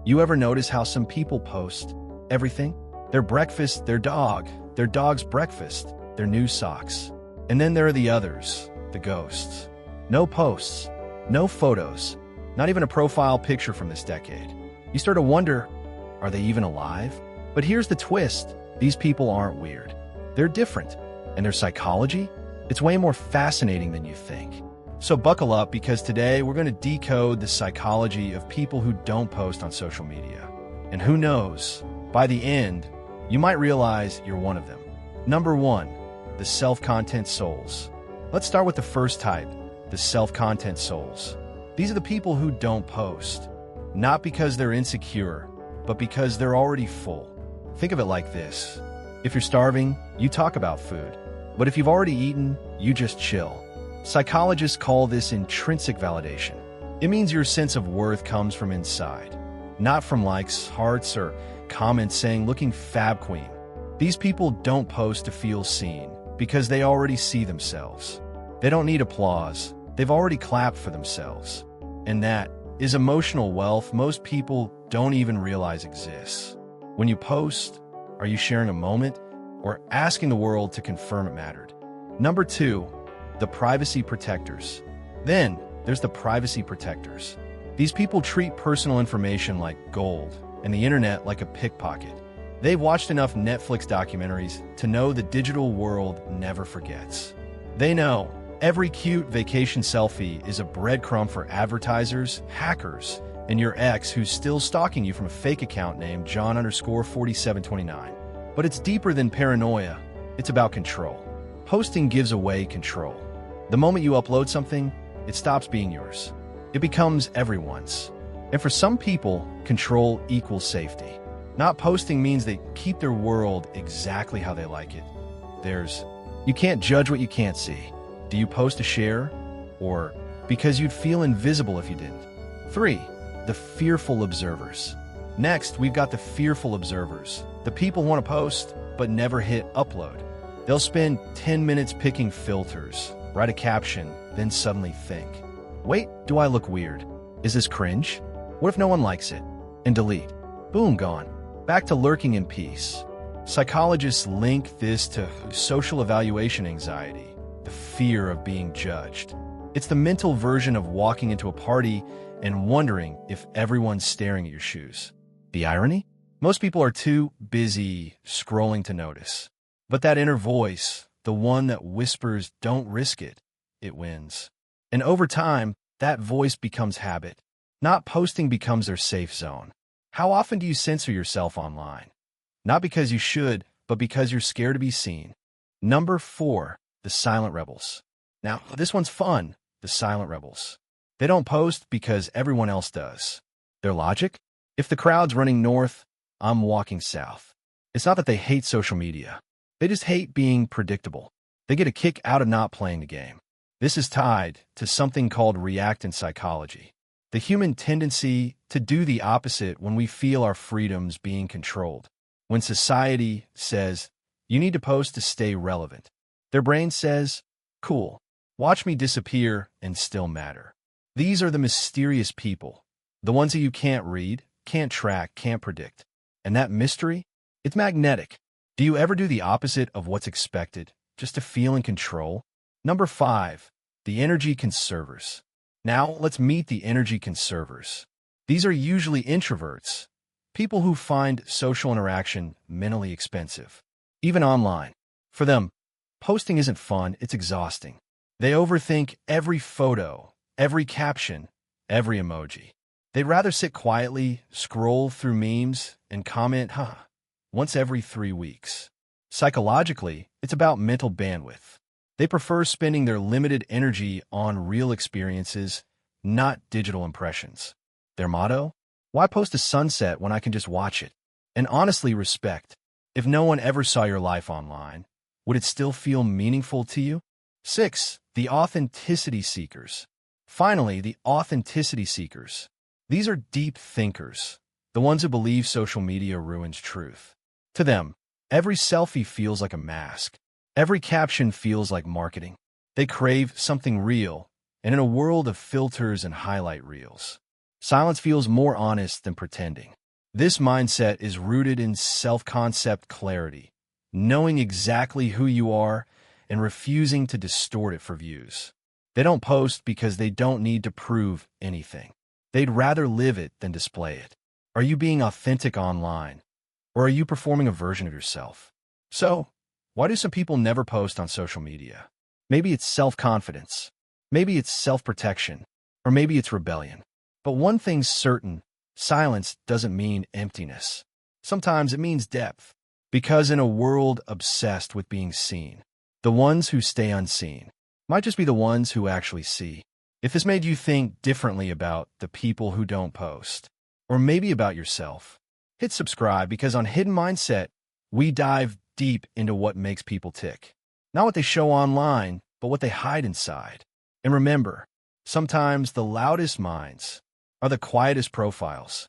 You ever notice how some people post everything? Their breakfast, their dog, their dog's breakfast, their new socks. And then there are the others, the ghosts. No posts, no photos, not even a profile picture from this decade. You start to wonder, are they even alive? But here's the twist. These people aren't weird. They're different. And their psychology? It's way more fascinating than you think. So buckle up, because today we're going to decode the psychology of people who don't post on social media. And who knows, by the end, you might realize you're one of them. Number 1, the self-content souls. Let's start with the first type, the self-content souls. These are the people who don't post, not because they're insecure, but because they're already full. Think of it like this. If you're starving, you talk about food. But if you've already eaten, you just chill. Psychologists call this intrinsic validation. It means your sense of worth comes from inside, not from likes, hearts, or comments saying looking fab queen. These people don't post to feel seen because they already see themselves. They don't need applause. They've already clapped for themselves. And that is emotional wealth most people don't even realize exists. When you post, are you sharing a moment or asking the world to confirm it mattered? Number 2, the privacy protectors. Then there's the privacy protectors. These people treat personal information like gold and the internet like a pickpocket. They've watched enough Netflix documentaries to know the digital world never forgets. They know every cute vacation selfie is a breadcrumb for advertisers, hackers, and your ex who's still stalking you from a fake account named John_4729. But it's deeper than paranoia. It's about control. Posting gives away control. The moment you upload something, it stops being yours. It becomes everyone's. And for some people, control equals safety. Not posting means they keep their world exactly how they like it. You can't judge what you can't see. Do you post to share? Or because you'd feel invisible if you didn't? 3, the fearful observers. Next, we've got the fearful observers. The people who want to post, but never hit upload. They'll spend 10 minutes picking filters, write a caption, then suddenly think, wait, do I look weird? Is this cringe? What if no one likes it? And delete. Boom, gone. Back to lurking in peace. Psychologists link this to social evaluation anxiety, the fear of being judged. It's the mental version of walking into a party and wondering if everyone's staring at your shoes. The irony? Most people are too busy scrolling to notice. But that inner voice, the one that whispers, don't risk it, it wins. And over time, that voice becomes habit. Not posting becomes their safe zone. How often do you censor yourself online? Not because you should, but because you're scared to be seen. Number 4, the silent rebels. Now, this one's fun, the silent rebels. They don't post because everyone else does. Their logic? If the crowd's running north, I'm walking south. It's not that they hate social media. They just hate being predictable. They get a kick out of not playing the game. This is tied to something called reactant psychology, the human tendency to do the opposite when we feel our freedoms being controlled. When society says, you need to post to stay relevant, their brain says, cool, watch me disappear and still matter. These are the mysterious people, the ones that you can't read, can't track, can't predict. And that mystery, it's magnetic. Do you ever do the opposite of what's expected, just to feel in control? Number 5, the energy conservers. Now, let's meet the energy conservers. These are usually introverts, people who find social interaction mentally expensive, even online. For them, posting isn't fun, it's exhausting. They overthink every photo, every caption, every emoji. They'd rather sit quietly, scroll through memes, and comment, once every 3 weeks. Psychologically, it's about mental bandwidth. They prefer spending their limited energy on real experiences, not digital impressions. Their motto? Why post a sunset when I can just watch it? And honestly, respect. If no one ever saw your life online, would it still feel meaningful to you? 6, the authenticity seekers. Finally, the authenticity seekers. These are deep thinkers, the ones who believe social media ruins truth. To them, every selfie feels like a mask. Every caption feels like marketing. They crave something real, and in a world of filters and highlight reels, Silence feels more honest than pretending. This mindset is rooted in self-concept clarity, knowing exactly who you are and refusing to distort it for views. They don't post because they don't need to prove anything. They'd rather live it than display it. Are you being authentic online? Or are you performing a version of yourself? So, why do some people never post on social media? Maybe it's self-confidence. Maybe it's self-protection. Or maybe it's rebellion. But one thing's certain, silence doesn't mean emptiness. Sometimes it means depth. Because in a world obsessed with being seen, the ones who stay unseen might just be the ones who actually see. If this made you think differently about the people who don't post, or maybe about yourself, hit subscribe because on Hidden Mindset, we dive deep into what makes people tick. Not what they show online, but what they hide inside. And remember, sometimes the loudest minds are the quietest profiles.